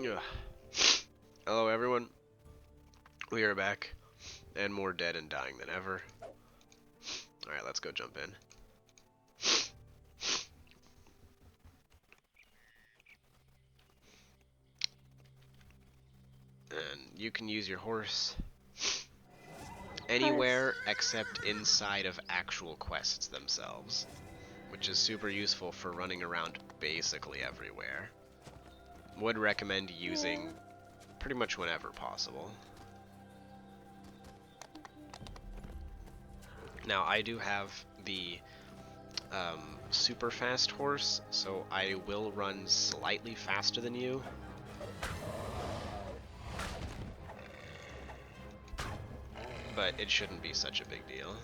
Ugh. Hello everyone, we are back, and more dead and dying than ever. Alright, let's go jump in. And you can use your horse anywhere except inside of actual quests themselves, which is super useful for running around basically everywhere. Would recommend using pretty much whenever possible. Now, I do have the super fast horse, so I will run slightly faster than you. But it shouldn't be such a big deal.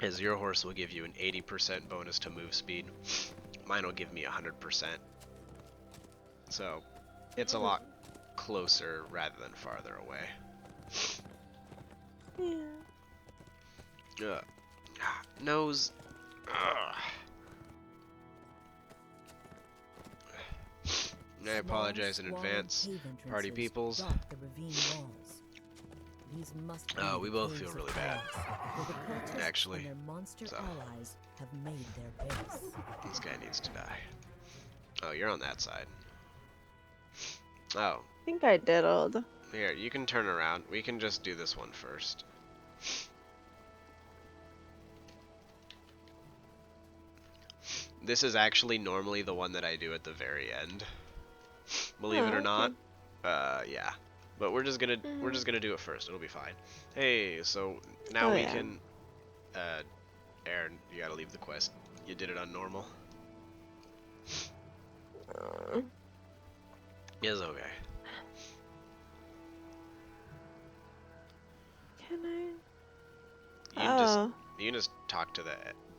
As your horse will give you an 80% bonus to move speed. Mine will give me 100%. So, it's a lot closer rather than farther away. Yeah. Nose. Ugh. I apologize in advance, party peoples. We both feel really bad, actually. So, this guy needs to die. Oh, you're on that side. Oh. I think I diddled. Here, you can turn around. We can just do this one first. This is actually normally the one that I do at the very end. Believe it or not. Yeah. But we're just gonna do it first. It'll be fine. Hey, so now we can Erin, you gotta leave the quest. You did it on normal. It's okay. Can I? You can just talk to the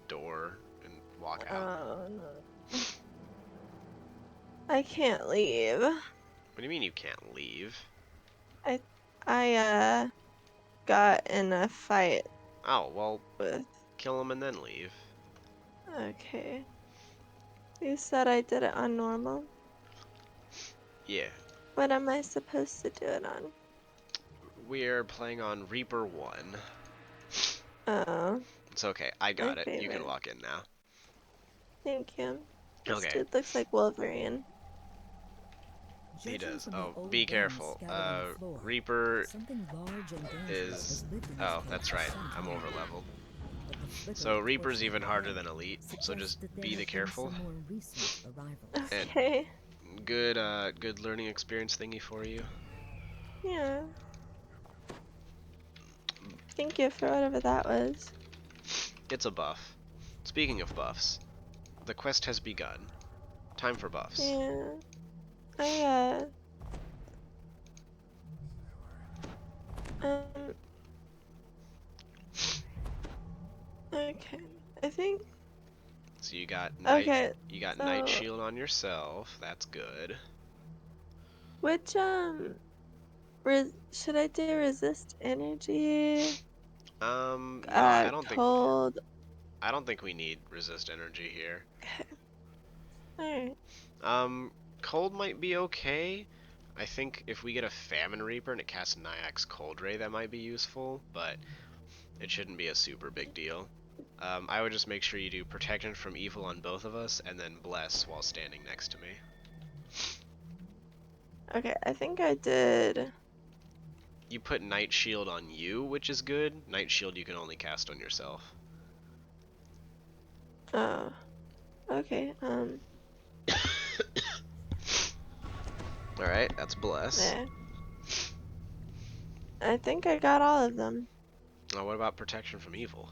door and walk out. Oh no. I can't leave. What do you mean you can't leave? I got in a fight. Oh, well, with... kill him and then leave. Okay. You said I did it on normal? Yeah. What am I supposed to do it on? We're playing on Reaper 1. Oh. It's okay. I got it. favorite. You can walk in now. Thank you. This Okay. dude looks like Wolverine. He does. Oh, be careful. Reaper is... Oh, that's right. I'm over leveled. So Reaper's even harder than Elite, so just be the careful. Okay. And good learning experience thingy for you. Yeah. Thank you for whatever that was. It's a buff. Speaking of buffs, the quest has begun. Time for buffs. Yeah. Okay. I think. So you got night. You got night shield on yourself. That's good. Which should I do resist energy? No, I don't cold. I don't think we need resist energy here. Okay. Alright. Cold might be okay. I think if we get a Famine Reaper and it casts Nyax's Cold Ray, that might be useful, but it shouldn't be a super big deal. I would just make sure you do Protection from Evil on both of us, and then Bless while standing next to me. Okay, I think I did. You put Night Shield on you, which is good. Night Shield you can only cast on yourself. Oh. Okay, Alright, that's Bless. There. I think I got all of them. Now what about Protection from Evil?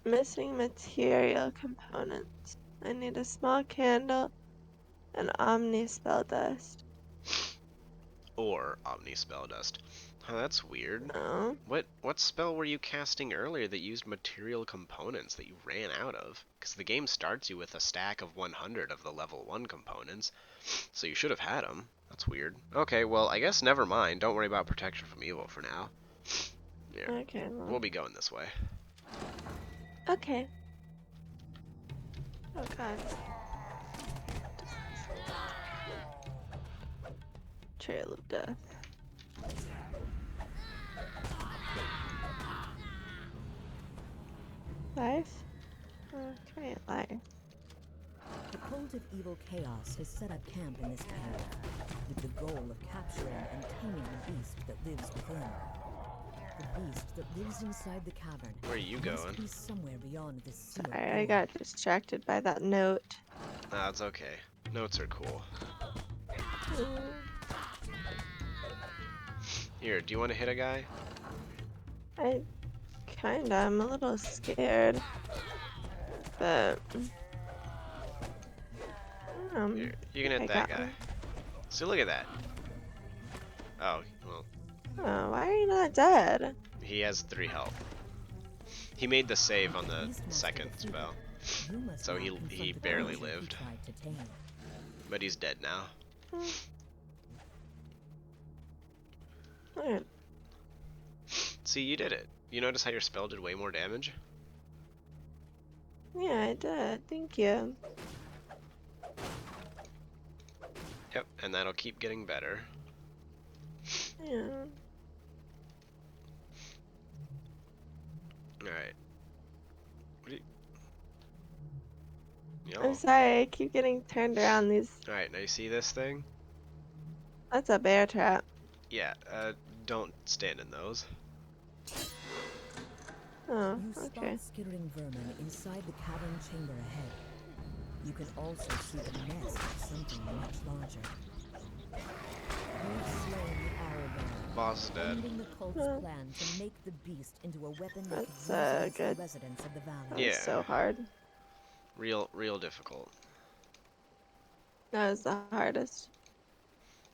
Missing material components. I need a small candle and Omni Spell Dust. Or Omni Spell Dust. Oh, that's weird. Oh. What spell were you casting earlier that used material components that you ran out of? Because the game starts you with a stack of 100 of the level 1 components, so you should have had them. That's weird. Okay, well, I guess never mind. Don't worry about protection from evil for now. Yeah, Okay, well. we'll be going this way. Okay. Oh god. Trail of death. Life? Try it life. The cult of evil chaos has set up camp in this cave, with the goal of capturing and taming the beast that lives within. The beast that lives inside the cavern. Where are you must going? be somewhere beyond this sealed Sorry, I door. got distracted by that note. Nah, it's okay. Notes are cool. Here, do you want to hit a guy? I kinda, I'm a little scared. But Here, you can I hit that got guy. one. See, look at that. Oh, well, Oh, why are you not dead? he has 3 health. He made the save on the Beast master second defeated. spell, You must so now he confront the barely creature he lived. tried to tame. But he's dead now. Alright. See, you did it. You notice how your spell did way more damage? Yeah, I did. Thank you. Yep, and that'll keep getting better. Yeah. Alright. What do you... I'm sorry, I keep getting turned around. Alright, now you see this thing? That's a bear trap. Yeah, don't stand in those. Oh, You okay. spot skittering vermin inside the cavern chamber ahead. You can also see the nest of something much larger. You've slain the owl bear, Boss is dead. ending the cult's Oh. plan to make the beast into a weapon that could That's use against good. the residents of the That valley. Yeah. was so hard. Real difficult. That was the hardest.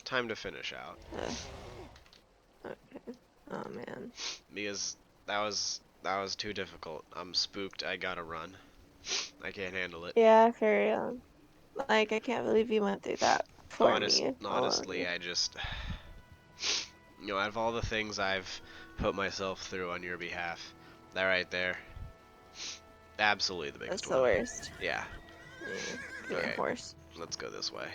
Time to finish out. Okay. Oh man. Because that was too difficult. I'm spooked. I gotta run. I can't handle it. Yeah, for real. Like, I can't believe you went through that for me. Honestly, I just, out of all the things I've put myself through on your behalf, that right there, absolutely the biggest That's the one. worst. Yeah. Yeah. Okay. Horse. Let's go this way.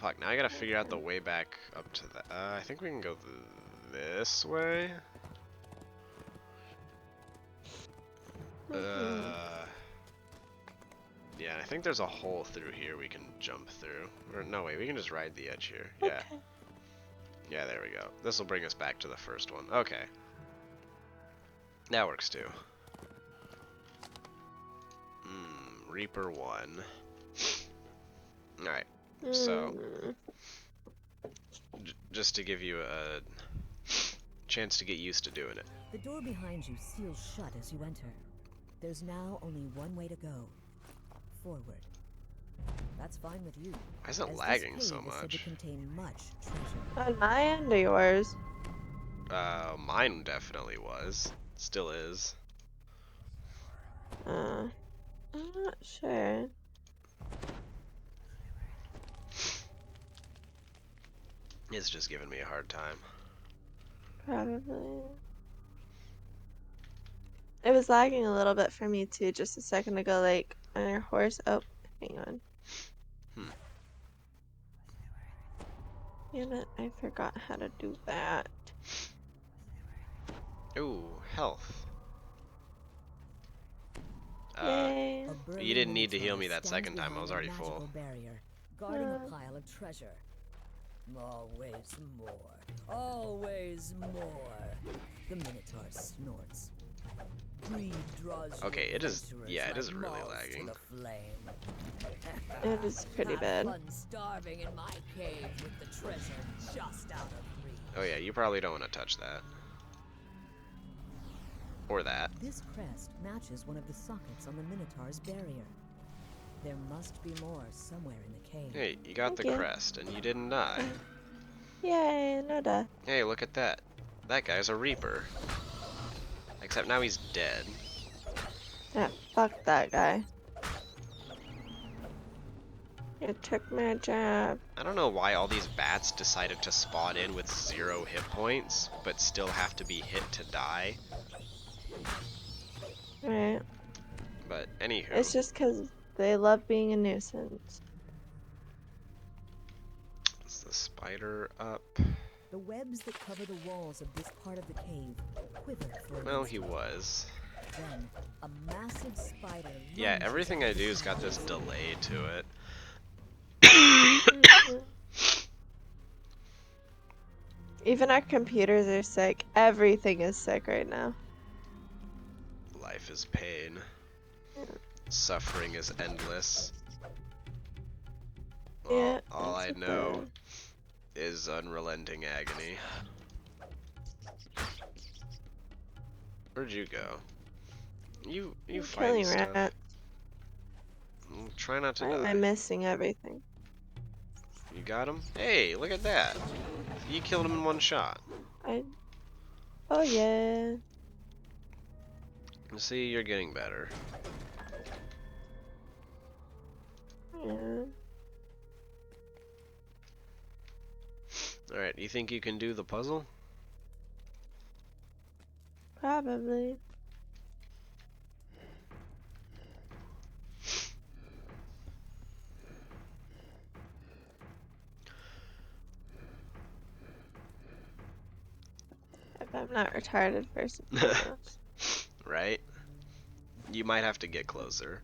Fuck, now I gotta figure out the way back up to the, I think we can go this way? Yeah, I think there's a hole through here we can jump through. Or no, wait, we can just ride the edge here. Yeah. Okay. Yeah, there we go. This will bring us back to the first one. Okay. That works too. Reaper 1. Alright, so just to give you a chance to get used to doing it. The door behind you seals shut as you enter. There's now only one way to go. Forward. That's fine with you. Why is it as this lagging cave so is said to much? contain much treasure. On my end or yours? Mine definitely was. Still is. I'm not sure. It's just giving me a hard time. Probably. It was lagging a little bit for me too, just a second ago, like on your horse. Oh, hang on. Damn it, I forgot how to do that. Ooh, health. Yay. A burly You didn't need to heal minotaur me that stands second time, I was behind a already full. magical barrier, guarding a pile of treasure. Always more. Always more. The minotaur snorts. Greed draws you Okay, it is, adventurers yeah, it like is really moths to lagging. the flame. It is pretty Have bad. fun starving in my cave with the treasure just out of reach. Oh yeah, you probably don't want to touch that. Or that. This crest matches one of the sockets on the Minotaur's barrier. There must be more somewhere in the cave. Hey, you got the Thank you. crest, and you didn't die. Yay, no death. Hey, look at that. That guy's a Reaper. Except now he's dead. Yeah, fuck that guy. It took my job. I don't know why all these bats decided to spawn in with 0 hit points, but still have to be hit to die. Right. But anywho. It's just because they love being a nuisance. Is the spider up? The webs that cover the walls of this part of the cave quiver for an Well, he instant. was. Then, a massive spider Yeah, lunges everything out I of the do's got this shadows. delay to it. Mhm. Even our computers are sick. Everything is sick right now. Life is pain. Suffering is endless. Yeah, All that's I what know is unrelenting agony. Where'd you go? You I'm fighting killing stuff? rats. Try not to Why am I die. missing everything? You got him? Hey, look at that. You killed him in one shot. Oh yeah. See, you're getting better. Yeah. Alright, you think you can do the puzzle? Probably. If I'm not retarded first and foremost. Right? You might have to get closer.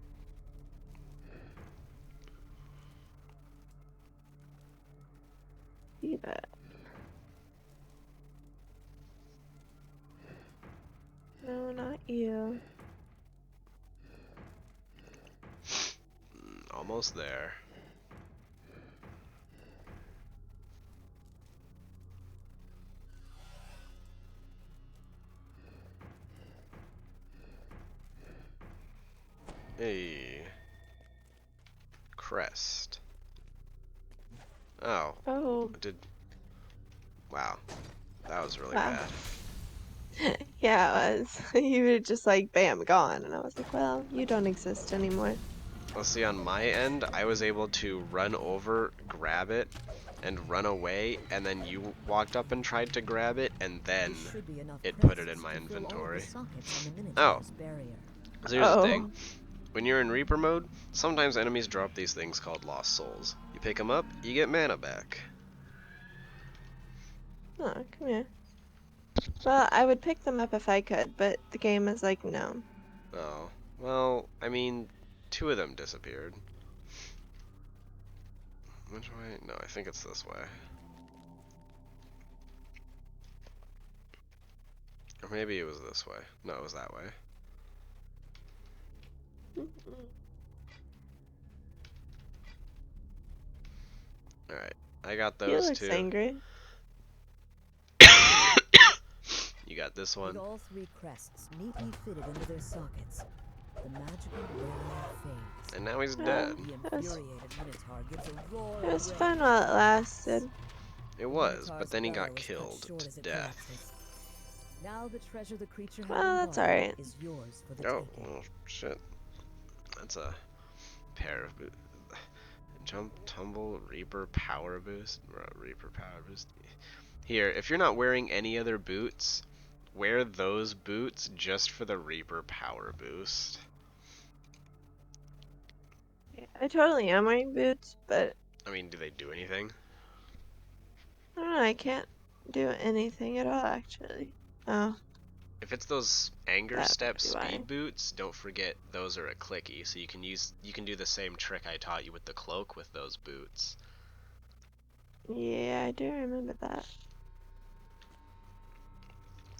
See that. No, not you. Almost there. Hey. Crest. Oh. Oh, Wow. That was really wow. bad. Yeah, it was. You were just like, bam, gone. And I was like, well, you don't exist anymore. Well, see, on my end, I was able to run over, grab it, and run away, and then you walked up and tried to grab it, and then This should be enough it put it in crests my to fill all of the inventory. sockets on the Oh, Minotaur's barrier. so here's the thing. Oh. When you're in Reaper mode, sometimes enemies drop these things called Lost Souls. You pick them up, you get mana back. Oh, come here. Well, I would pick them up if I could, but the game is like, no. Oh, well, I mean, 2 of them disappeared. Which way? No, I think it's this way. Or maybe it was this way. No, it was that way. Alright, I got He those looks 2. angry. You got this With one. all 3 crests neatly fitted into their sockets, the magical barrier fades. And now he's Well, dead. The infuriated Minotaur gives a roar it of was rage. fun while it lasted. It The was, but Minotaur's then he bellow got was cut killed short to as it death. collapses. Now the treasure the creature had Well, that's embarked alright. is yours for the Oh, taking. well, shit. That's a pair of boots. Jump, tumble, Reaper, power boost. Reaper, power boost. Here, if you're not wearing any other boots, wear those boots just for the Reaper power boost. Yeah, I totally am wearing boots, but I mean, do they do anything? I don't know, I can't do anything at all, actually. Oh, If it's those anger that step might be why. speed boots, don't forget those are a clicky, so you can do the same trick I taught you with the cloak with those boots. Yeah, I do remember that.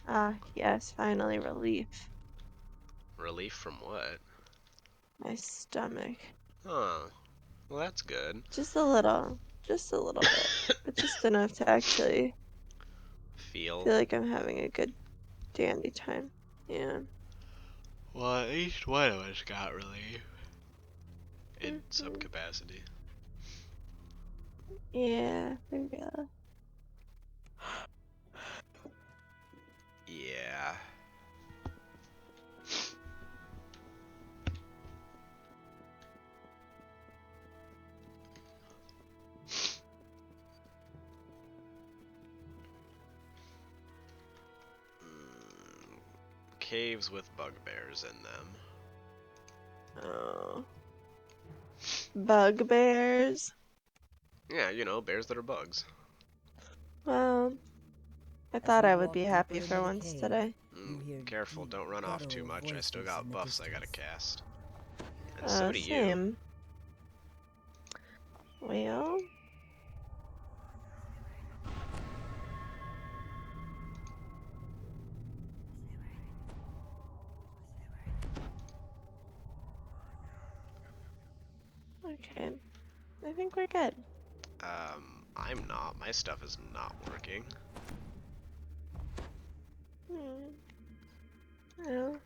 Ah, yes, finally relief. Relief from what? My stomach. Huh. Well, that's good. Just a little bit, but just enough to actually Feel. feel like I'm having a good dandy time. Yeah. Well, at least one of us got relief. In some Mhm. capacity. Yeah, for real. Yeah. caves with bugbears in them. Oh. Bugbears? Yeah, you know, bears that are bugs. Well, I As thought you I would walk be deeper happy into for the once cave, today. you hear Careful, deep, don't run off too guttural much. I still voices got in the buffs I gotta distance. cast. And so do you. Same. Well, okay. I think we're good. I'm not. My stuff is not working. Well,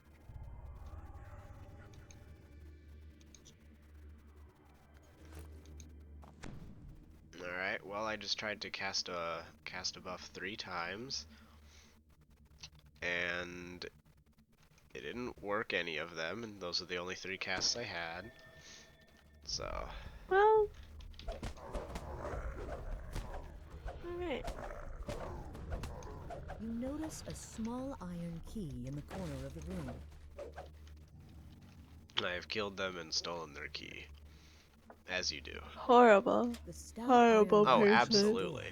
Alright, well I just tried to cast a buff 3 times. And it didn't work any of them, and those are the only 3 casts I had. So well. Alright. You notice a small iron key in the corner of the room. I have killed them and stolen their key. As you do. Horrible. The stout Horrible iron Oh, door absolutely.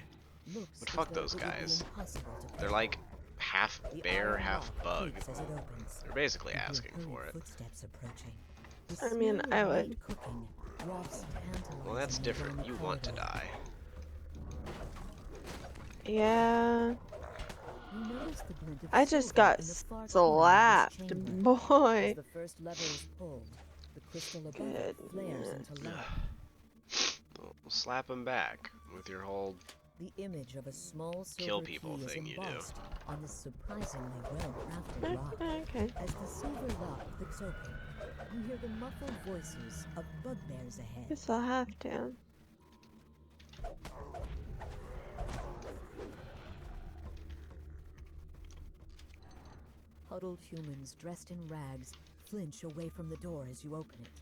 looks But as fuck though those it would be guys. impossible to They're break. like half The bear, iron half lock bug. creaks as it opens. They're basically You hear asking for hurried it. footsteps approaching. The I mean, smell I of would. meat cooking wafts tantalizingly Well, that's down different. the You want to corridor. die. Yeah. You notice the glint of I just silver got in the far corner of slapped, this chamber. As boy. the first lever is pulled, the crystal above it flares Goodness. into light. Well, slap them back with your whole The image of a small silver kill people key is thing you do. embossed on this surprisingly well-crafted rock. Okay. As the silver lock clicks open, you hear the muffled voices of bugbears ahead. Guess I'll have to. Huddled humans dressed in rags flinch away from the door as you open it.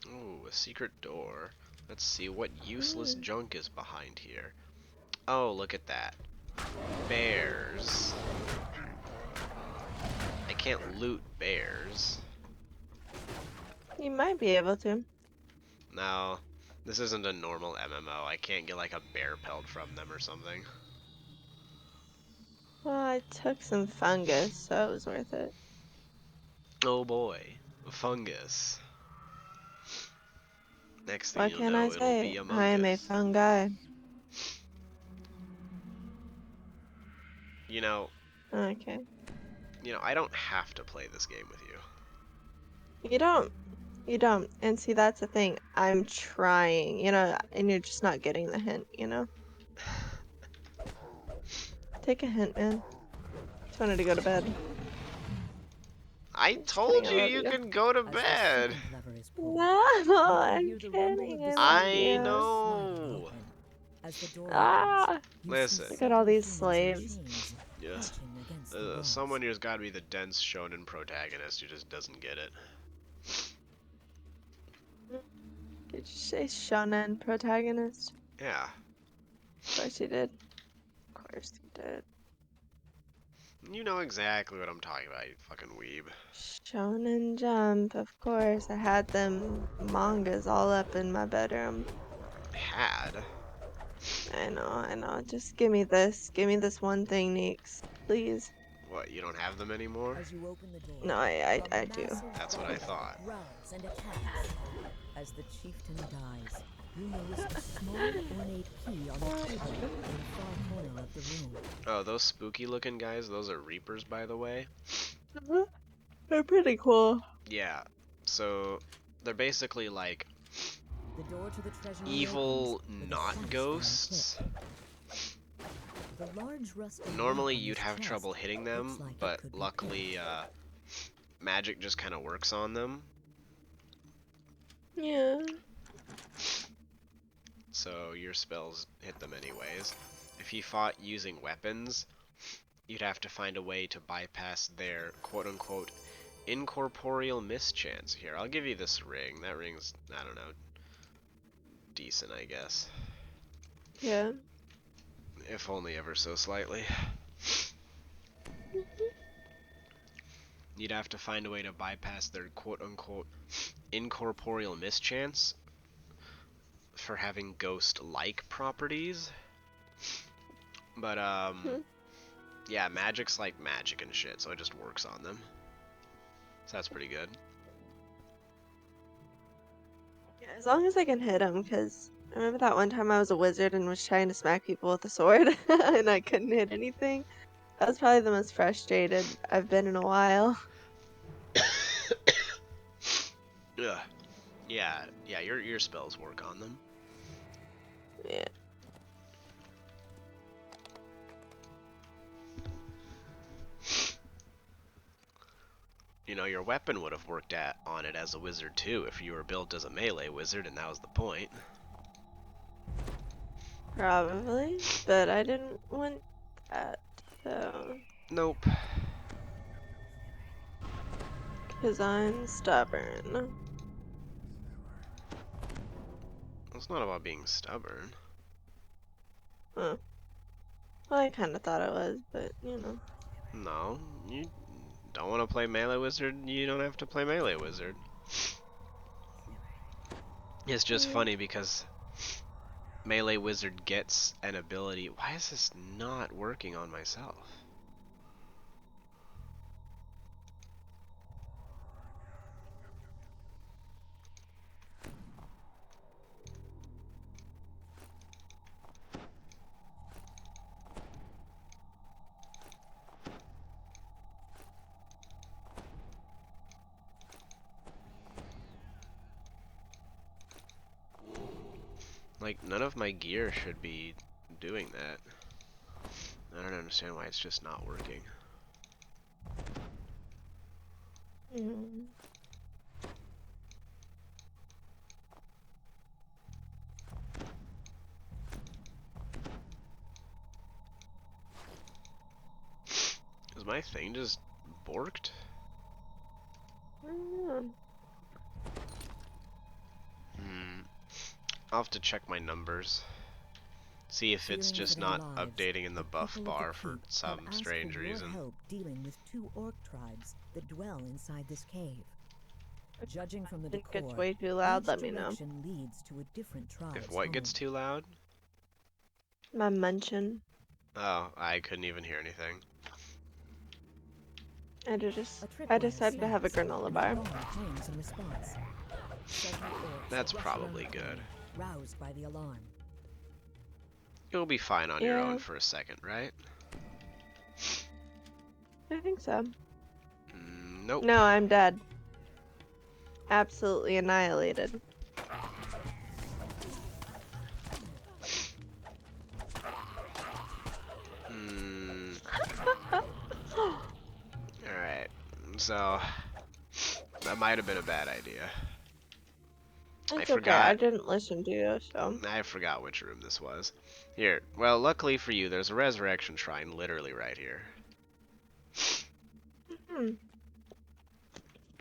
Ooh, a secret door. Let's see what useless junk is behind here. Oh, look at that. Bears. I can't loot bears. You might be able to. No, this isn't a normal MMO. I can't get like a bear pelt from them or something. Well, I took some fungus, so it was worth it. Oh boy, fungus. Next thing What you'll can I know, it'll say? be I Among am a Us. fungi. You know, Okay. I don't have to play this game with you. You don't. You don't. And see, that's the thing. I'm trying, and you're just not getting the hint, Take a hint, man. Just wanted to go to bed. I Just told kidding, I love you you. could go to As the bed. second lever is pulled, No, you I'm hear the rumble kidding. of the I love I you. know. open. As the door Ah! opens, you Listen. see Look at all several these humans in slaves. chains Yeah. crouching against the walls. Someone who's got to be the dense shonen protagonist who just doesn't get it. Did you say shonen protagonist? Yeah. Of course you did. Of course you did. You know exactly what I'm talking about, you fucking weeb. Shonen Jump, of course. I had them mangas all up in my bedroom. Had? I know. Just give me this. Give me this one thing, Neeks. Please. What, you don't have them anymore? As you open the door, No, I a do. massive That's what I thought. growls and attacks. As the chieftain dies, you notice a small ornate key on the table in the far corner of the room. Oh, those spooky looking guys, those are Reapers, by the way. They're pretty cool. Yeah, so they're basically like The door to the treasury evil opens with a not satisfying ghosts. click. The large rusty Normally lock on you'd his have chest trouble hitting looks them, like it but could be luckily magic just kind of works on them. Yeah. So your spells hit them anyways. If you fought using weapons, you'd have to find a way to bypass their quote-unquote incorporeal mischance. Here, I'll give you this ring. That ring's, I don't know, decent, I guess. Yeah. If only ever so slightly. You'd have to find a way to bypass their quote-unquote incorporeal mischance for having ghost-like properties. But, yeah, magic's like magic and shit, so it just works on them. So that's pretty good. Yeah, as long as I can hit him, because I remember that one time I was a wizard and was trying to smack people with a sword, and I couldn't hit anything. That was probably the most frustrated I've been in a while. Ugh. Yeah, your spells work on them. Yeah. You know, your weapon would have worked on it as a wizard too if you were built as a melee wizard, and that was the point. Probably, but I didn't want that, so... Nope. Because I'm stubborn. It's not about being stubborn. Huh. Well, I kind of thought it was, but, you know. No, you don't want to play melee wizard, you don't have to play melee wizard. It's just funny because melee wizard gets an ability. Why is this not working on myself? Like, none of my gear should be doing that. I don't understand why it's just not working. Mm. Is my thing just borked? Mm. I'll have to check my numbers. See if it's just not updating in the buff bar for some strange reason. Help dealing with 2 orc tribes that dwell inside this cave. Judging from the If it decor, gets way too loud, each let me know. direction leads to a different tribe's If what gets home. too loud? My munchin'. Oh, I couldn't even hear anything. I decided to have a granola bar. That's probably good. Roused by the alarm. You'll be fine on your own for a second, right? I think so. Nope. No, I'm dead. Absolutely annihilated. Alright. So, that might have been a bad idea. It's okay, I didn't listen to you, so... I forgot which room this was. Here, well, luckily for you, there's a resurrection shrine literally right here.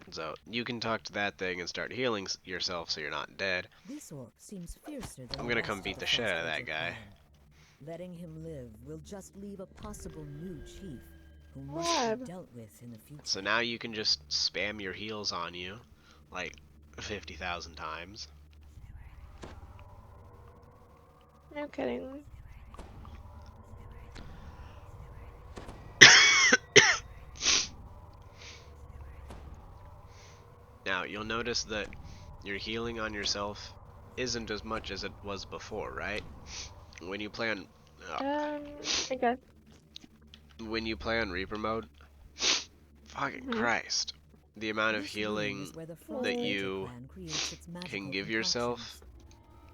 So, you can talk to that thing and start healing yourself so you're not dead. This orc seems fiercer than I'm gonna come beat the shit out of that guy. Letting him live will just leave a possible new chief who must be dealt with in the future. So now you can just spam your heals on you, like 50,000 times. No kidding. Now, you'll notice that your healing on yourself isn't as much as it was before, right? When you play on... I guess. When you play on Reaper mode, fucking Christ, the amount of healing that you can give yourself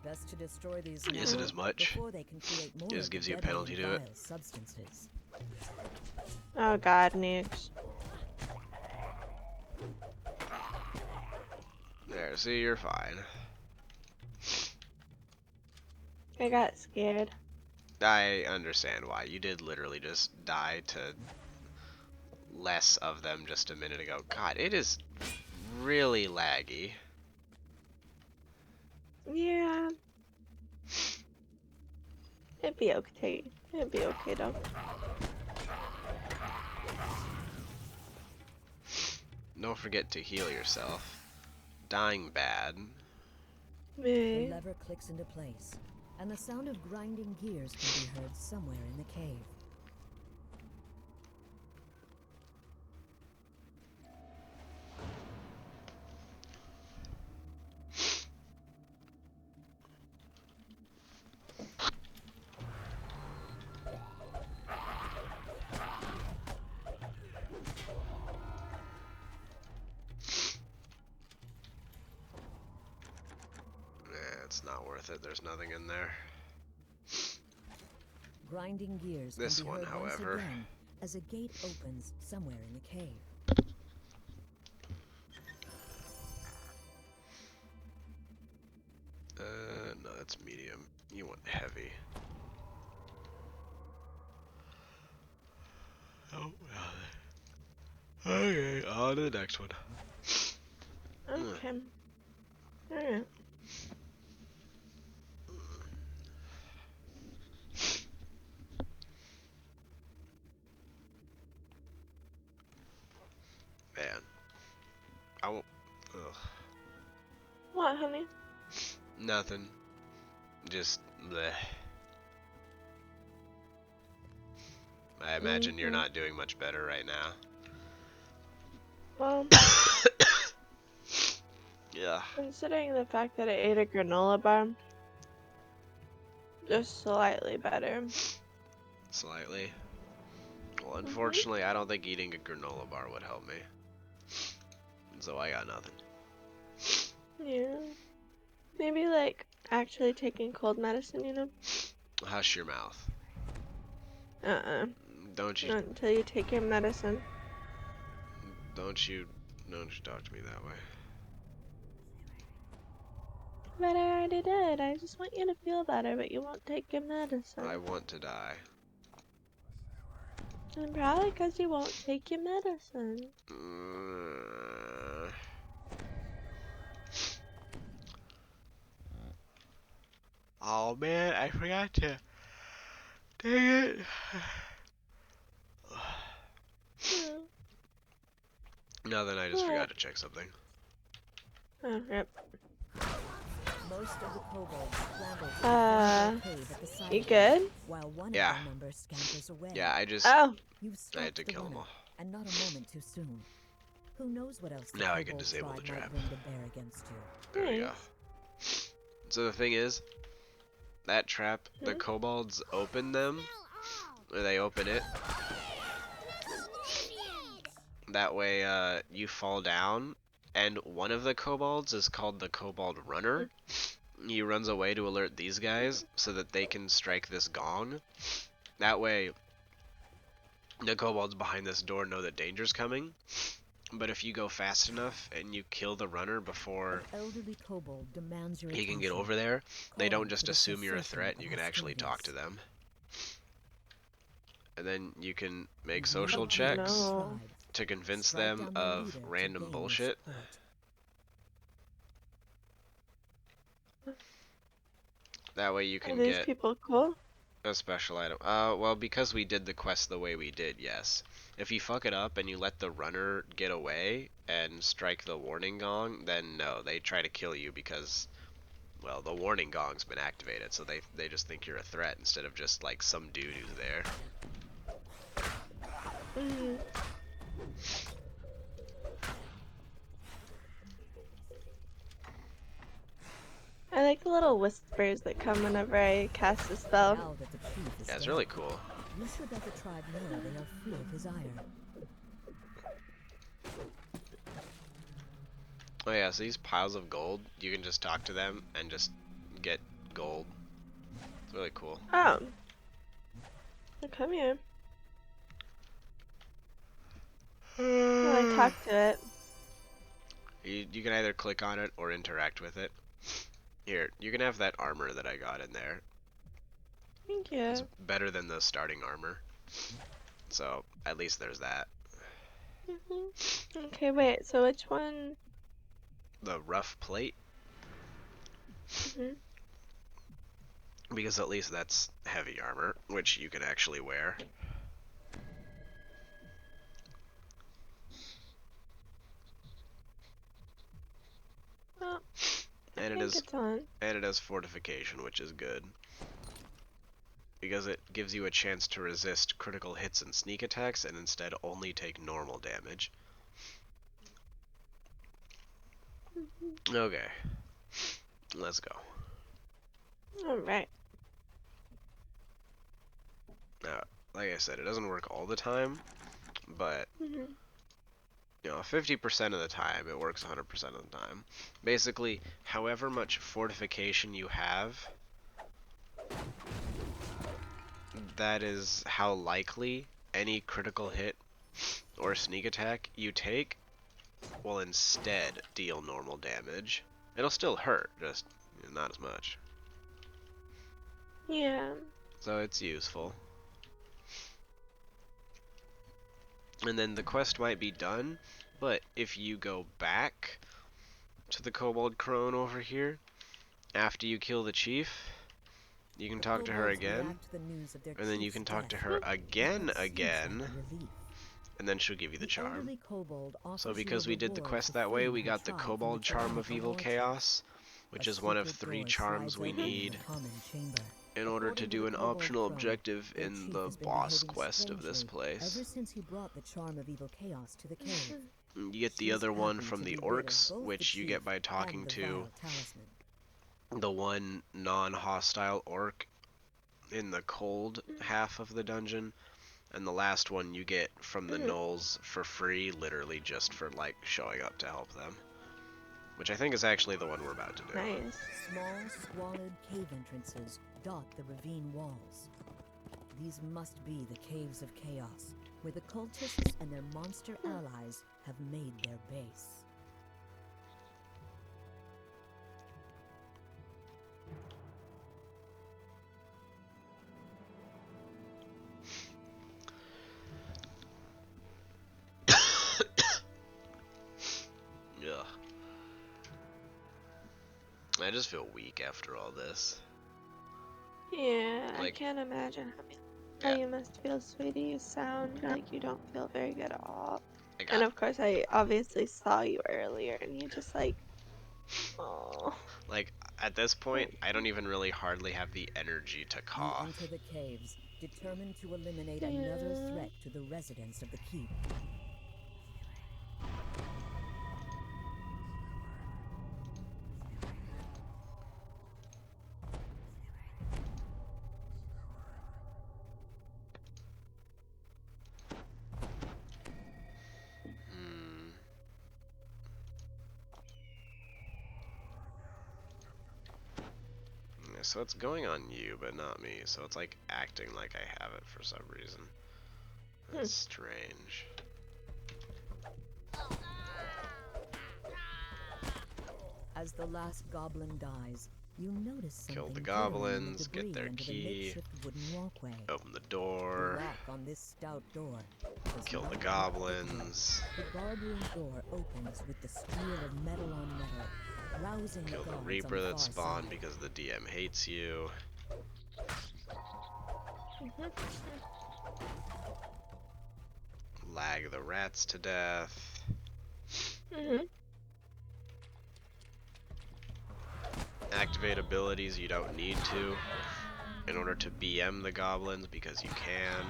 isn't as much. It just gives you a penalty to it. Oh god, nukes. There, see, you're fine. I got scared. I understand why. You did literally just die to less of them just a minute ago. God, it is really laggy. Yeah. It be okay. It'd be okay though. Don't forget to heal yourself. Dying bad. The Maybe. lever clicks into place, and the sound of grinding gears can be heard somewhere in the cave. It's not worth it. There's nothing in there. Grinding gears This can be one, heard however. once again as a gate opens somewhere in the cave. No, that's medium. You want heavy. Oh, okay, on to the next one. Okay. Alright. Man. I won't. Ugh. What, honey? Nothing. Just bleh. I imagine you're not doing much better right now. Well, Yeah. considering the fact that I ate a granola bar, just slightly better. Slightly. Well, unfortunately, I don't think eating a granola bar would help me. So I got nothing. Yeah. Maybe like actually taking cold medicine, you know? Hush your mouth. Don't you Not until you take your medicine. don't you talk to me that way. But I already did. I just want you to feel better, but you won't take your medicine. I want to die. And probably because you won't take your medicine. Oh man, I forgot to. Dang it. No, then I just forgot to check something. Oh, yep. Most of the kobolds scramble to the cave at the side You good? while one Yeah. of their members scampers away. Yeah, I just. Oh. You've I had to stopped the kill them runner, all. and not a moment too soon. Who knows what else the Now I can kobold disable the tribe might trap. bring to bear against you. There we go. Nice. So the thing is, that trap, the kobolds open them, or they open it. That way, you fall down, and one of the kobolds is called the kobold runner. He runs away to alert these guys so that they can strike this gong. That way, the kobolds behind this door know that danger's coming. But if you go fast enough and you kill the runner before Elderly kobold demands your he can get attention, over there, they don't calling just for the assume you're a cessation threat. of You can actually talk to hostilities. them. And then you can make The social leader checks of the No. tribe to convince strike them down their of leader to random gain your bullshit. support. That way you Are can these get people cool? a special item. Well, because we did the quest the way we did, yes. If you fuck it up and you let the runner get away and strike the warning gong, then no, they try to kill you because, well, the warning gong's been activated, so they just think you're a threat instead of just like some dude who's there. I like the little whispers that come whenever I cast a spell. Now that the chief is Yeah, it's dead, really cool. you should let the tribe know they are free of his ire. Oh yeah, so these piles of gold, you can just talk to them and just get gold. It's really cool. Oh. Well, come here. Well, I talk to it. You can either click on it or interact with it. Here, you can have that armor that I got in there. Thank you. It's better than the starting armor. So, at least there's that. Okay, wait, so which one? The rough plate. Because at least that's heavy armor, which you can actually wear. Well, I And think it's on. it has fortification, which is good. Because it gives you a chance to resist critical hits and sneak attacks and instead only take normal damage. Okay. Let's go. Alright. Now, like I said, it doesn't work all the time, but Mm-hmm. you know, 50% of the time, it works 100% of the time. Basically, however much fortification you have, that is how likely any critical hit or sneak attack you take will instead deal normal damage. It'll still hurt, just not as much. Yeah. So it's useful. And then the quest might be done, but if you go back to the Kobold crone over here, after you kill the chief, you can talk to her again, and then you can talk to her again, and then she'll give you the charm. So because we did the quest that way, we got the Kobold charm of evil chaos, which is one of 3 charms we need in order to do an optional objective in the boss quest of this place. Ever since he brought the charm of evil chaos to the cave. You get the other one from the orcs, which you get by talking to the one non-hostile orc in the cold half of the dungeon, and the last one you get from the gnolls for free, literally just for like showing up to help them, which I think is actually the one we're about to do. Nice. Small, squalid cave entrances dot the ravine walls. These must be the caves of chaos, where the cultists and their monster allies have made their base. Ugh. I just feel weak after all this. Yeah, I Like- can't imagine how you must feel, sweetie. You sound like you don't feel very good at all. And of course, I obviously saw you earlier, and you just like, oh. Like, at this point, I don't even really hardly have the energy to cough. You enter the caves, determined to eliminate another threat to the residents of the keep. So it's going on you, but not me. So it's like acting like I have it for some reason. That's strange. As the last goblin dies, you notice something. Kill the glittering in goblins, debris get their under the key, makeshift wooden walkway. open the The door, lock on this stout door does kill the not goblins, The guardroom door opens with the squeal of metal on metal, rousing kill the guards Reaper on the that far spawned side. because the DM hates you. Lag the rats to death. Activate abilities you don't need to in order to BM the goblins because you can.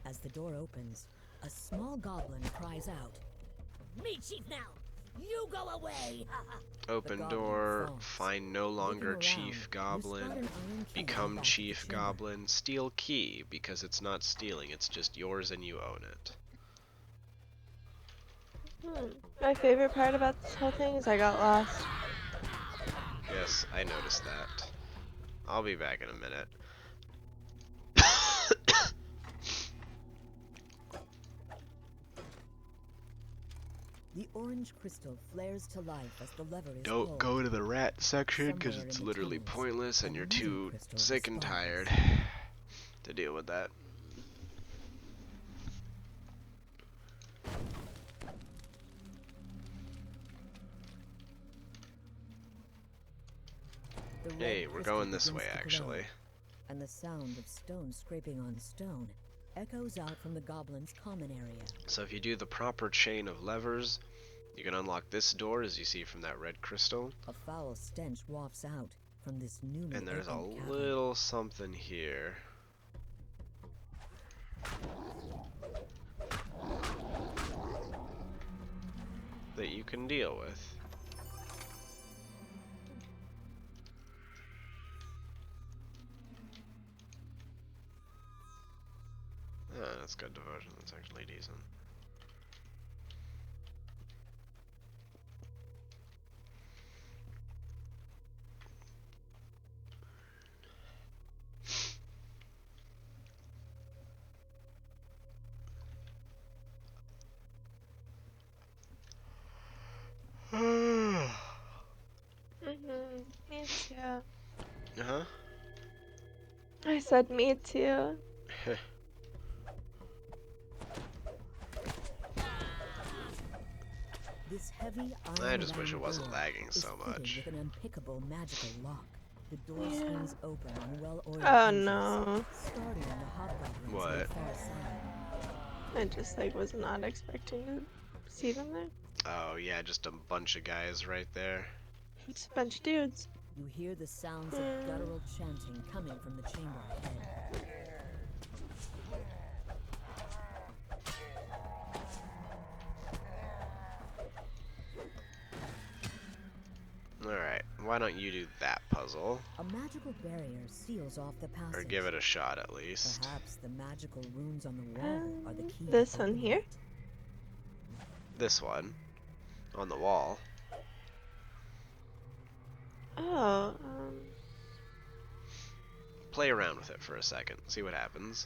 As the door opens, a small goblin cries out, "Me, Chief, now! You go away!" Open goblin door, falls. find no longer Looking Chief around, you spot Goblin, an iron key become on the back of the Chief chamber. Goblin, steal key, because it's not stealing, it's just yours and you own it. My favorite part about this whole thing is I got lost. Yes, I noticed that. I'll be back in a minute. The orange crystal flares to life as the lever is Don't pulled. go to the rat section because Somewhere it's in the literally tunnels, pointless and a you're new too crystal sick and spawns. tired to deal with that. The red Hey, we're crystal going this begins way, to glow, actually. and the sound of stone scraping on stone echoes out from the goblin's common area. So if you do the proper chain of levers, you can unlock this door, as you see from that red crystal. A foul stench wafts out from this newly And there's a opened cavern. little something here. That you can deal with. Ah, that's good devotion. That's actually decent. Me too. Uh-huh. I said me too. This heavy I iron just wish it wasn't door lagging is so fitted much. with an unpickable magical lock. The door Yeah. swings open on well-oiled Oh hinges, no. starting the hobgoblins on the What? far side. I just like was not expecting to see them there. Oh yeah, just a bunch of guys right there. It's a bunch of dudes. You hear the sounds of guttural chanting coming from the chamber ahead. Alright, why don't you do that puzzle? A magical barrier seals off the passage. Or give it a shot at least. Perhaps the magical runes on the wall are the key. This to one opening here? it. This one. On the wall. Oh, Play around with it for a second. See what happens.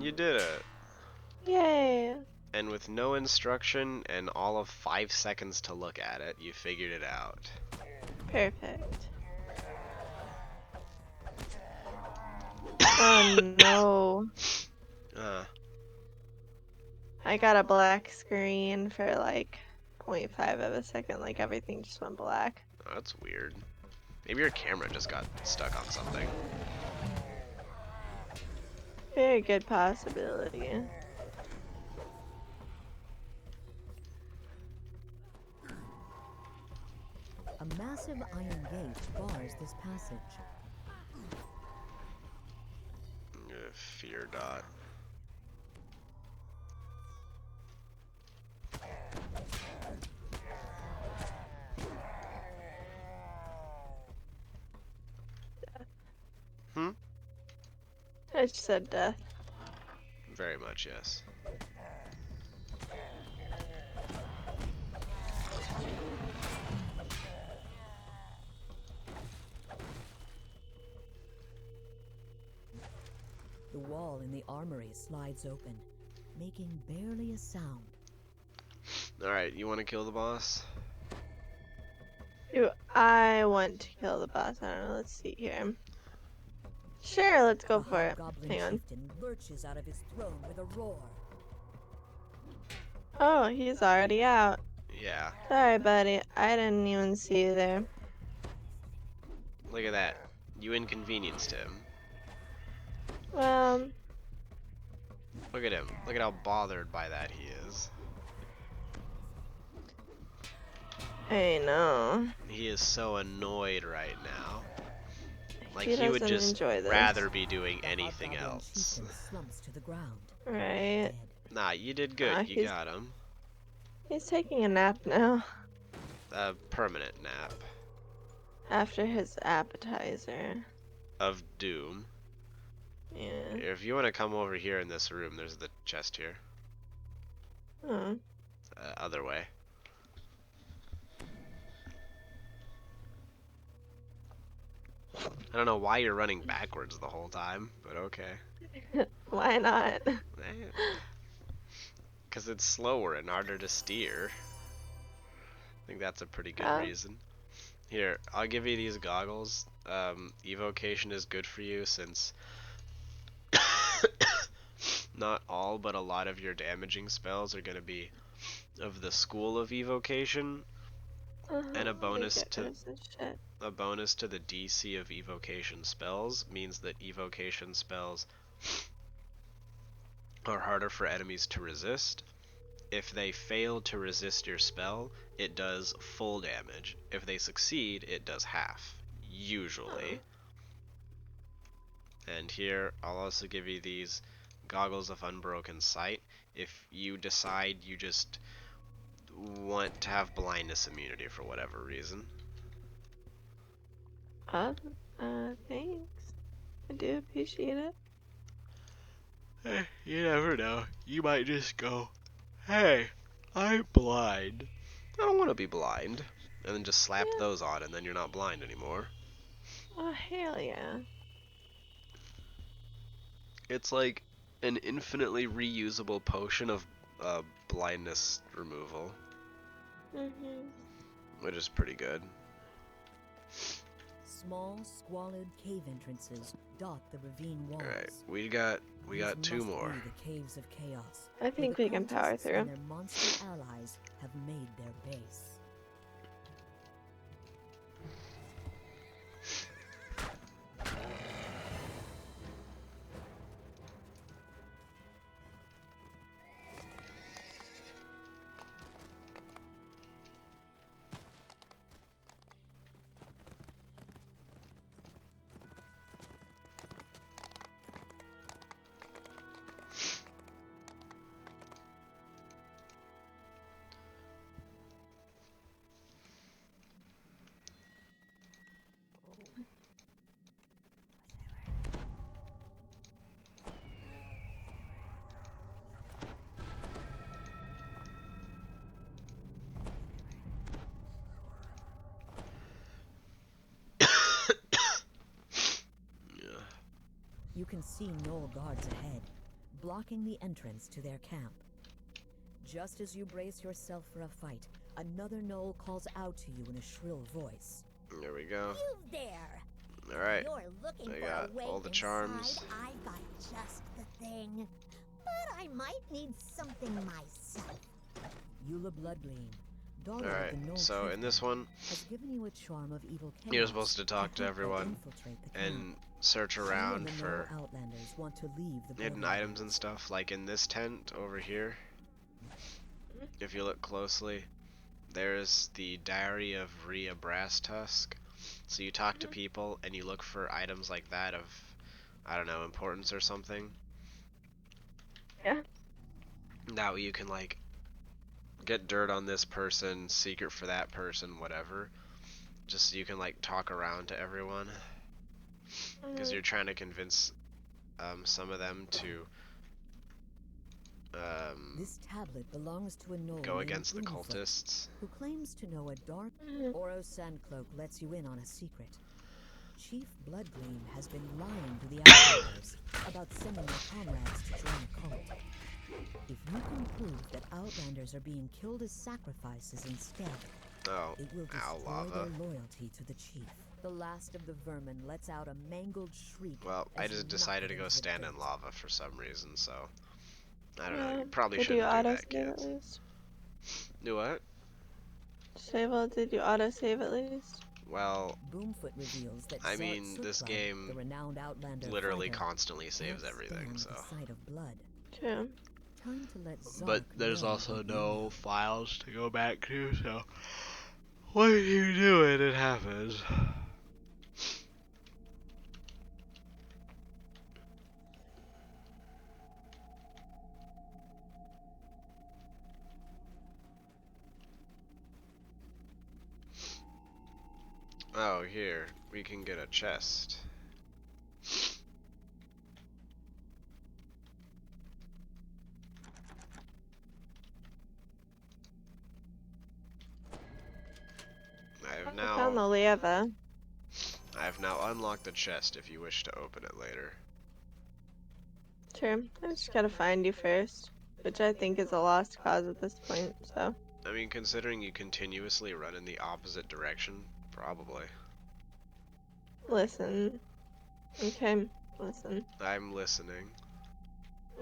You did it. yay. And with no instruction and all of 5 seconds to look at it, you figured it out. Perfect. Oh no. I got a black screen for like 0.5 of a second, like everything just went black. That's weird. Maybe your camera just got stuck on something. Very good possibility. A massive iron gate bars this passage. Fear dot. Hmm? I just said death. Very much, yes. The wall in the armory slides open, making barely a sound. Alright, you want to kill the boss? Do I want to kill the boss? I don't know. Let's see here. Sure, let's go The for it. hobgoblin Hang on. chieftain lurches out of his throne with a roar. Oh, he's already out. Yeah. Sorry, buddy. I didn't even see you there. Look at that. You inconvenienced him. Well, Look at him. Look at how bothered by that he is. I know. He is so annoyed right now. Like He he would doesn't just enjoy this. rather be doing The anything hobgoblin else. chieftain slumps to the ground. Right. Dead. Nah, you did good. You he's- got him. He's taking a nap now. A permanent nap After his appetizer. of doom. Yeah. If you want to come over here in this room, there's the chest here. Oh. Other way. I don't know why you're running backwards the whole time, but okay. Why not? Because it's slower and harder to steer. I think that's a pretty good Oh. reason. Here, I'll give you these goggles. Evocation is good for you since not all, but a lot of your damaging spells are going to be of the school of evocation, and a bonus to the DC of evocation spells means that evocation spells are harder for enemies to resist. If they fail to resist your spell, it does full damage. If they succeed, it does half, usually. And here, I'll also give you these goggles of Unbroken Sight. If you decide you just want to have blindness immunity for whatever reason. Thanks. I do appreciate it. You never know. You might just go, hey, I'm blind. I don't want to be blind. And then just slap those on, and then you're not blind anymore. Oh, hell yeah. It's like an infinitely reusable potion of blindness removal. Which is pretty good. Small, squalid cave entrances dot the ravine walls. Alright, we got two more. The caves of chaos. I think we can power through. And their monster allies have made their base. You can see Knoll guards ahead, blocking the entrance to their camp. Just as you brace yourself for a fight, another Knoll calls out to you in a shrill voice. There we go. You there! Alright, You're looking I for got a way all the inside. charms. I've got just the thing. But I might need something myself. Eula Bloodgleam, daughter of Alright, the Knoll so in this chieftain, one, has given you a charm of evil chaos you're supposed to talk to help everyone infiltrate the camp. and search You around and the for Knoll Outlanders want to leave the hidden Bloodlands. items and stuff, like in this tent over here. If you look closely, there's the Diary of Rhea Brasstusk. So you talk to people and you look for items like that of, I don't know, importance or something. Yeah. That way you can like get dirt on this person, secret for that person, whatever. Just so you can like talk around to everyone. Because you're trying to convince some of them to This tablet belongs to a Knoll go named against the Boomfoot, cultists. who claims to know a dark Oro Sandcloak lets you in on a secret. Chief Bloodgleam has been lying to the Outlanders about sending their comrades to join a cult. If you can prove that Outlanders are being killed as sacrifices instead, Oh, it will ow, destroy lava. their loyalty to the chief. The last of the vermin lets out a mangled shriek. Well, I as you just knock decided it to go into the stand in dirt. lava for some reason, so I don't know. You probably Did you shouldn't do auto that, save at kids. least? Do what? Did you auto save at least? Well, Boomfoot reveals that I Zart mean, this Sukrug, game the renowned Outlander literally fighter, constantly saves can't everything, stand so. the sight of blood. True. Time to let But Zark there's know also what you no know. files to go back to, so when you do it, it happens. Oh, here, we can get a chest. I have I found the now, lava. I have now unlocked the chest if you wish to open it later. Sure. I just gotta find you first, which I think is a lost cause at this point, so. I mean, considering you continuously run in the opposite direction, probably. Listen. Okay, listen. I'm listening.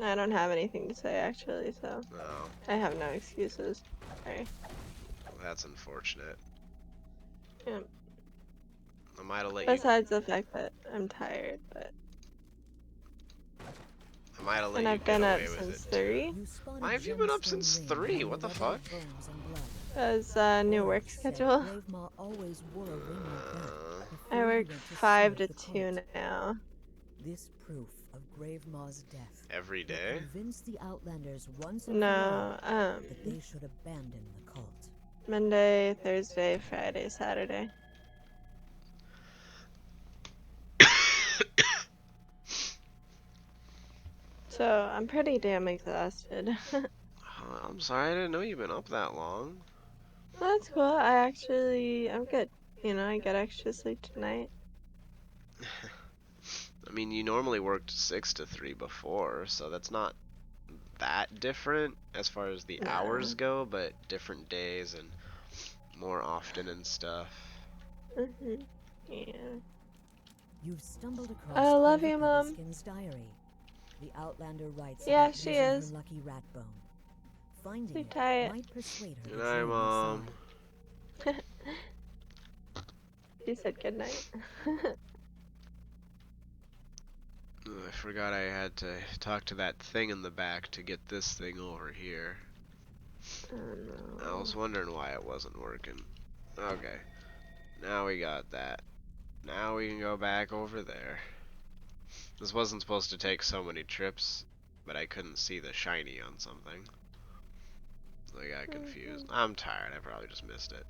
I don't have anything to say, actually, so. Oh, I have no excuses. Sorry. that's unfortunate. Yeah. I might have let you. Besides the fact that I'm tired, but. I might have let And you I've get been up away with since it 3. too. Why have you been up since 3? What the fuck? Because, new work schedule. Always wore a ring like that I before he work went to 5 serve to the 2 cult. now. This proof of Gravema's death Every will day? convince the Outlanders once and for No, all that they should abandon the cult. Monday, Thursday, Friday, Saturday. So, I'm pretty damn exhausted. I'm sorry, I didn't know you've been up that long. That's cool. I'm good. You know, I get extra sleep tonight. I mean, you normally worked 6 to 3 before, so that's not that different as far as the hours go, but different days and more often and stuff. Yeah. You've stumbled across I love Clover you, Mom. Pebbleskin's diary. The Outlander writes Yeah, about she losing is. her lucky rat bone. Finding Sleep it tight. might persuade her Good to night, join Mom. your side. She said goodnight. I forgot I had to talk to that thing in the back to get this thing over here. Oh no. I was wondering why it wasn't working. Okay. Now we got that. Now we can go back over there. This wasn't supposed to take so many trips, but I couldn't see the shiny on something. So I got confused. I'm tired. I probably just missed it.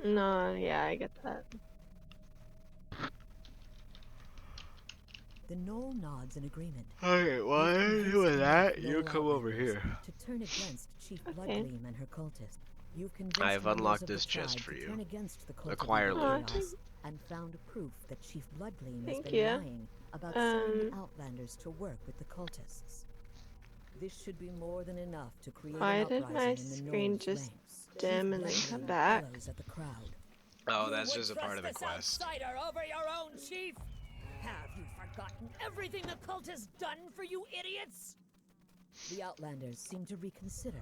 No, yeah, I get that. The Knoll nods in agreement. Okay, while I'm doing that, you come over here. To turn against Chief Okay. Bloodgleam and her cultists. You've convinced I have members unlocked of the this chest tribe for to you. turn against the cult of Acquire evil loot. chaos and found proof that Chief Bloodgleam has Thank been you. lying about sending the Outlanders to work with the cultists. This should be more than enough to create Why an did uprising my in the screen Knoll's just ranks. dim and then come back? Bellows at the crowd. Oh, You that's would just a part of the trust quest. this outsider over your own chief? Have you forgotten everything the cult has done for you idiots? The Outlanders seem to reconsider.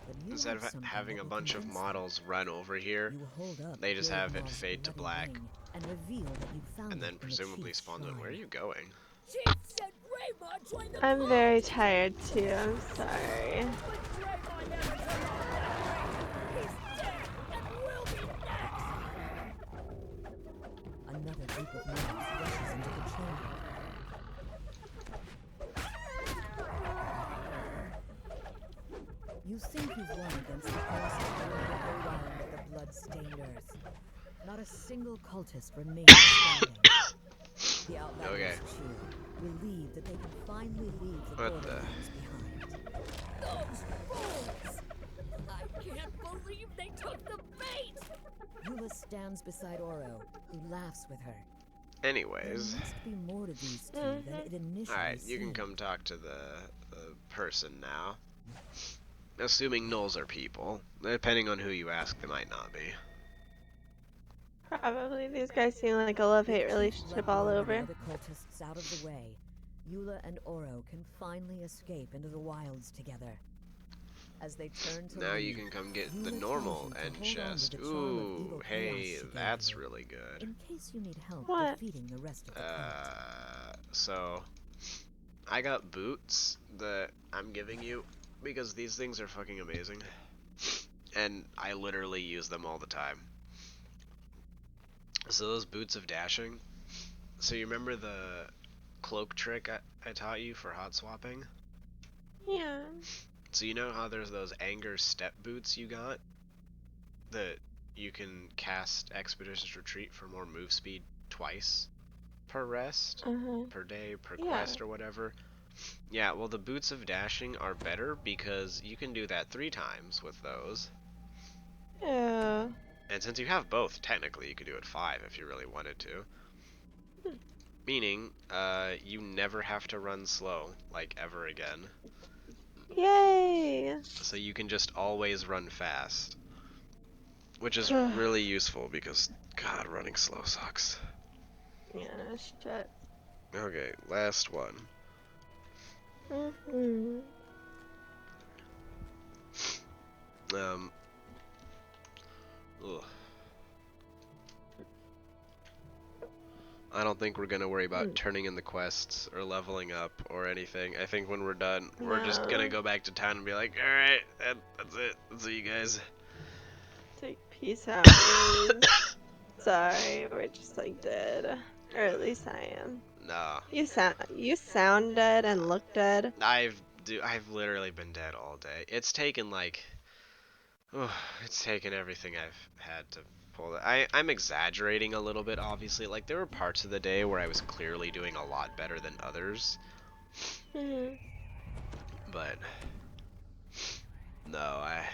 But you Instead have of something having that a will bunch of convince them. models run over here, You hold up they just have it Gravema's fade to bloody black, ring and reveal that you found and it then in the presumably chief's spawn on. Where are shrine. you going? Chief said Grayma joined the I'm cult. very tired too, I'm sorry. But Grayma never turned on that ring. He's dead and will be next. Another group of mobs rushes into the chamber. You think you've won against the forces that will go down with the blood-stained earth. Not a single cultist remains standing. The Outlanders cheer, relieved that they can finally leave the What the- Borderlands behind. Those fools! I can't believe they took the bait! Eula stands beside Oro, who laughs with her. Anyways, There must be more to these two than it initially alright, you can seemed. come talk to the person now. Assuming gnolls are people. Depending on who you ask, they might not be. Probably. These guys seem like a love-hate With Chief relationship all Bloodgleam and the over. other cultists out of the way, Eula and Oro can finally escape into the wilds together. As they turn to Now you leave, can come get the Eula normal tells you to end hold on to chest. the charm of Ooh, evil hey, chaos she gave that's you, really good. in case you need help What? defeating the rest of the cult. So I got boots that I'm giving you because these things are fucking amazing. And I literally use them all the time. So those boots of dashing. So you remember the cloak trick I taught you for hot swapping? Yeah. So you know how there's those anger step boots you got? That you can cast Expeditious Retreat for more move speed twice per rest? Per day, per quest, or whatever. Yeah, well the boots of dashing are better because you can do that 3 times with those. Yeah. And since you have both, technically you could do it 5 if you really wanted to. Meaning, you never have to run slow, like, ever again. Yay! So you can just always run fast. Which is really useful because, God, running slow sucks. Yeah, no shit. Okay, last one. Mm-hmm. Ugh. I don't think we're gonna worry about turning in the quests or leveling up or anything. I think when we're done, we're just gonna go back to town and be like, alright, that's it. See you guys. Take peace out, dude. Sorry, we're just like dead. Or at least I am. Nah. You sound dead and look dead. I've literally been dead all day. It's taken like it's taken everything I've had to pull that. I'm exaggerating a little bit, obviously. Like, there were parts of the day where I was clearly doing a lot better than others. But no, I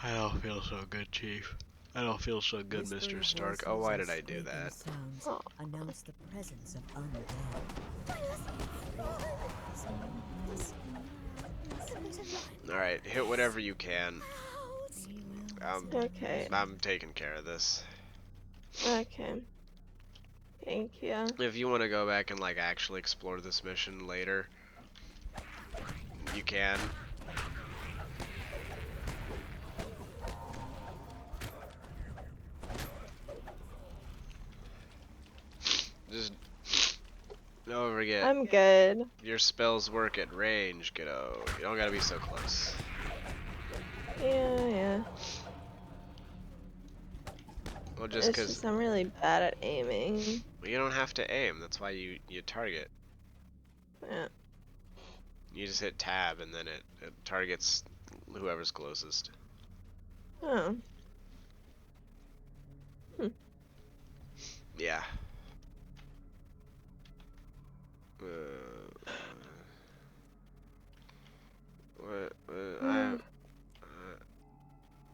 don't feel so good, Chief. I don't feel so good, Mr. Stark. Oh, why did I do that? Sounds announce the presence of Alright, hit whatever you can. Okay. I'm taking care of this. Okay. Thank you. If you want to go back and, like, actually explore this mission later, you can. Just don't forget. I'm good. Your spells work at range, kiddo. You don't gotta be so close. Yeah. Well, just It's because just I'm really bad at aiming. you don't have to aim. That's why you target. Yeah. You just hit tab and then it targets whoever's closest. Oh. Yeah.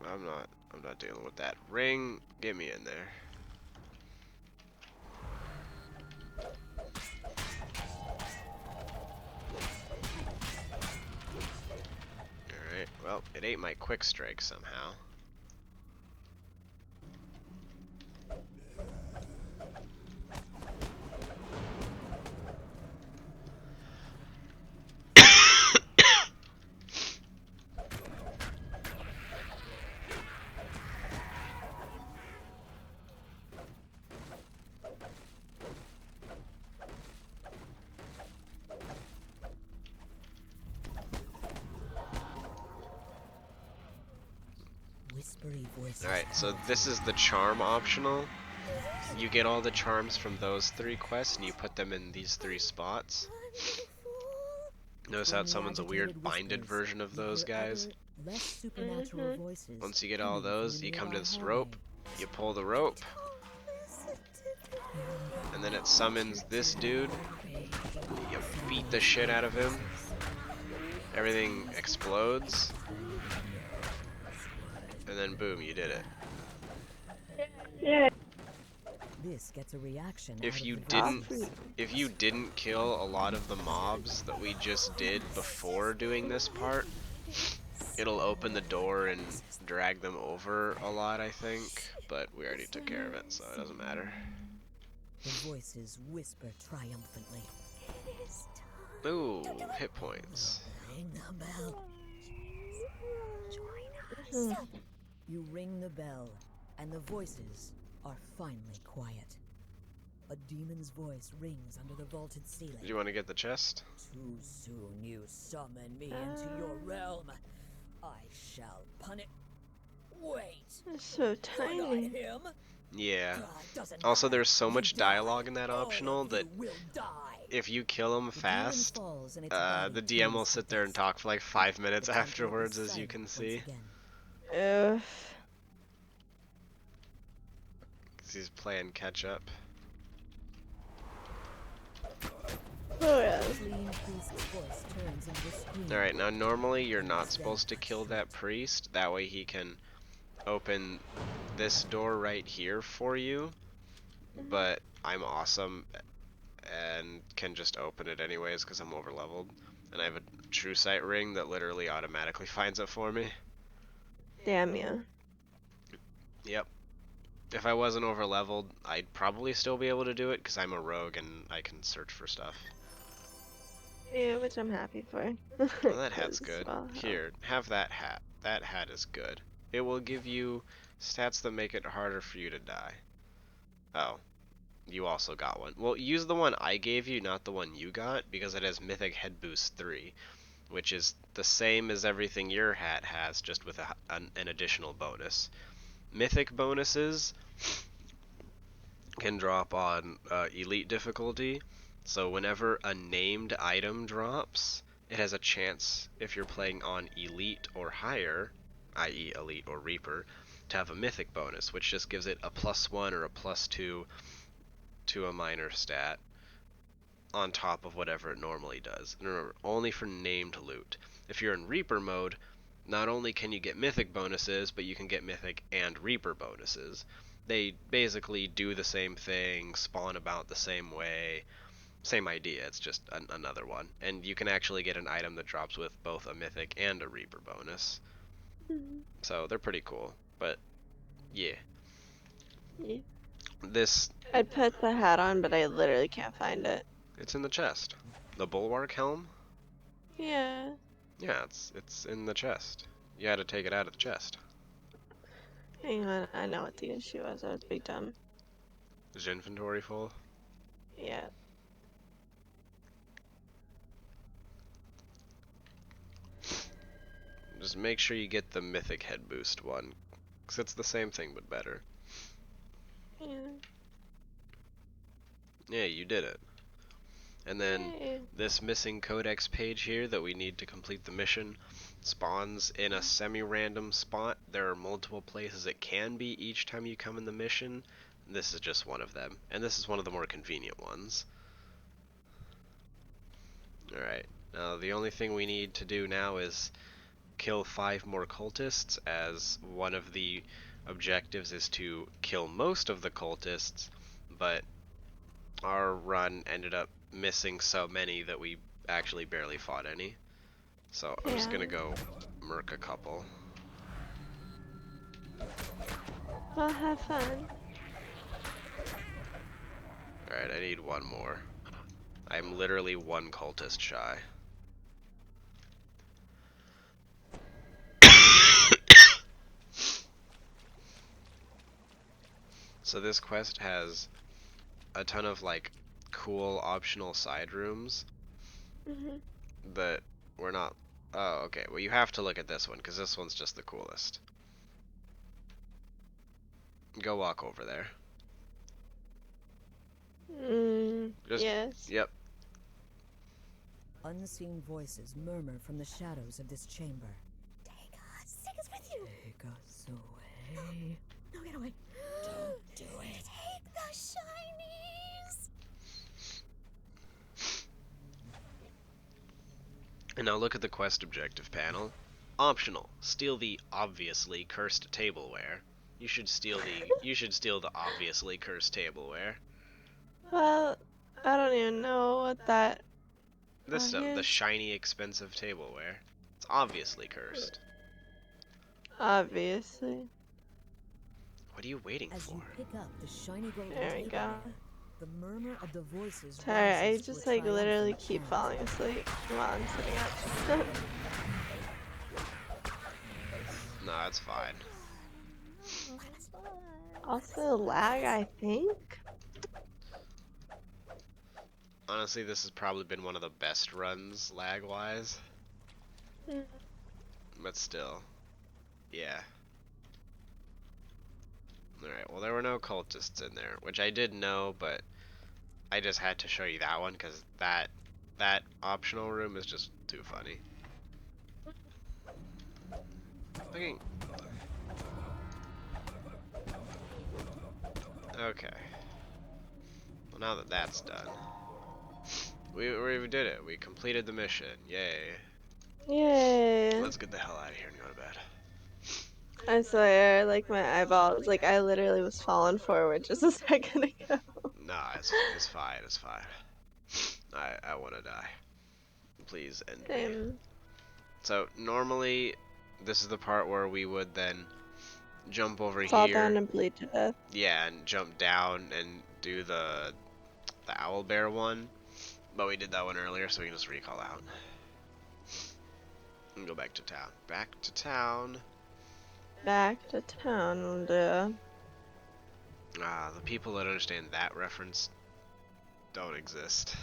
I'm not dealing with that. Ring, get me in there. Alright, well, it ate my quick strike somehow. Alright, so this is the charm optional. You get all the charms from those 3 quests and you put them in these 3 spots. Notice how it summons a weird binded version of those guys. Once you get all those, you come to this rope, you pull the rope, and then it summons this dude. You beat the shit out of him. Everything explodes. And then boom, you did it. Yeah. This gets a reaction. If you didn't kill a lot of the mobs that we just did before doing this part, it'll open the door and drag them over a lot, I think. But we already took care of it, so it doesn't matter. The voices whisper triumphantly. Ooh, hit points. Ring the bell. You ring the bell, and the voices are finally quiet. A demon's voice rings under the vaulted ceiling. Do you want to get the chest? Too soon you summon me into your realm. I shall punish. Wait. It's so tiny. Him? Yeah. Also, there's so much dialogue in that optional that if you kill him fast, the DM will sit there and talk for like 5 minutes afterwards, as you can see. Ugh. Because he's playing catch up. Oh yeah. Fleeing priest's voice turns into a scream. Alright, now normally you're not supposed to kill that priest. That way he can open this door right here for you. But I'm awesome and can just open it anyways because I'm overleveled. And I have a true sight ring that literally automatically finds it for me. Damn you. Yep. If I wasn't overleveled, I'd probably still be able to do it because I'm a rogue and I can search for stuff. Yeah, which I'm happy for. Well, that hat's 'Cause, good. well, Here, have that hat. That hat is good. It will give you stats that make it harder for you to die. Oh, you also got one. Well, use the one I gave you, not the one you got, because it has Mythic Head Boost 3, which is the same as everything your hat has, just with an additional bonus. Mythic bonuses can drop on Elite difficulty, so whenever a named item drops, it has a chance, if you're playing on Elite or higher, i.e. Elite or Reaper, to have a Mythic bonus, which just gives it a +1 or a +2 to a minor stat on top of whatever it normally does. And remember, only for named loot. If you're in Reaper mode, not only can you get Mythic bonuses, but you can get Mythic and Reaper bonuses. They basically do the same thing, spawn about the same way, same idea, it's just another one. And you can actually get an item that drops with both a Mythic and a Reaper bonus. So they're pretty cool, but yeah. yeah. This, I'd put the hat on, but I literally can't find it. it's in the chest. The Bulwark Helm? Yeah. Yeah, it's in the chest. You had to take it out of the chest. Hang on, I know what the issue was. I was big dumb. Is your inventory full? Yeah. Just make sure you get the Mythic Head Boost one, because it's the same thing but better. Yeah. Yeah, you did it. And then Yay. this missing codex page here that we need to complete the mission spawns in a semi-random spot. There are multiple places it can be each time you come in the mission. This is just one of them, and this is one of the more convenient ones. Alright, now the only thing we need to do now is kill 5 more cultists, as one of the objectives is to kill most of the cultists, but our run ended up missing so many that we actually barely fought any. So I'm just gonna go murk a couple. Well, have fun. Alright, I need one more. I'm literally one cultist shy. So this quest has a ton of like cool optional side rooms that we're not. Oh, okay. Well, you have to look at this one because this one's just the coolest. Go walk over there. Just, yes. Yep. Unseen voices murmur from the shadows of this chamber. Take us with you. Take us away. No, get away. Don't do it. Take the shinies. And now look at the quest objective panel. Optional. Steal the obviously cursed tableware. You should steal the obviously cursed tableware. Well, I don't even know what that. This stuff, the is. shiny, expensive tableware. It's obviously cursed. Obviously. What are you waiting As for? you pick up the shiny golden There we go. tableware, the murmur of the voices Sorry, I rises to just a like literally triumphant keep chant. falling asleep while I'm sitting up. No, that's fine. That's fun. Also lag, I think. Honestly, this has probably been one of the best runs lag-wise. But still. Yeah. Alright, well there were no cultists in there, which I did know, but I just had to show you that one because that optional room is just too funny. Looking. Okay. Well, now that that's done, We did it. We completed the mission. Yay. Yay. Let's get the hell out of here and go to bed. I swear, like my eyeballs, like I literally was falling forward just a second ago. Nah, it's fine. It's fine. I want to die. Please end me. Same. So normally, this is the part where we would then jump over Fall here. down and bleed to death. Yeah, and jump down and do the owl bear one. But we did that one earlier, so we can just recall out. And go back to town. Back to town. Back to town. The people that understand that reference don't exist.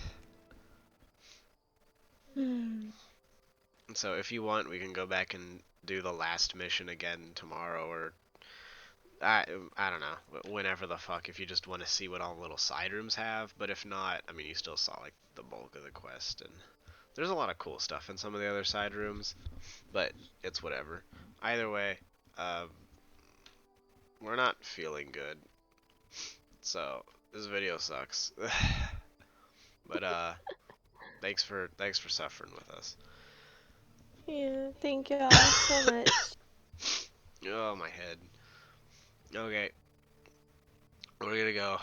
So if you want, we can go back and do the last mission again tomorrow, or I don't know, whenever the fuck, if you just want to see what all the little side rooms have. But if not, I mean, you still saw like the bulk of the quest, and there's a lot of cool stuff in some of the other side rooms, but it's whatever. Either way, we're not feeling good, so this video sucks. But thanks for suffering with us. Yeah, thank y'all so much. Oh, my head. Okay. We're gonna go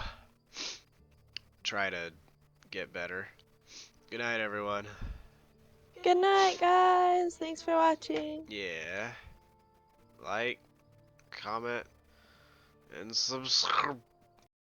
try to get better. Good night, everyone. Good night, guys. Thanks for watching. Yeah. Like, comment, and subscribe.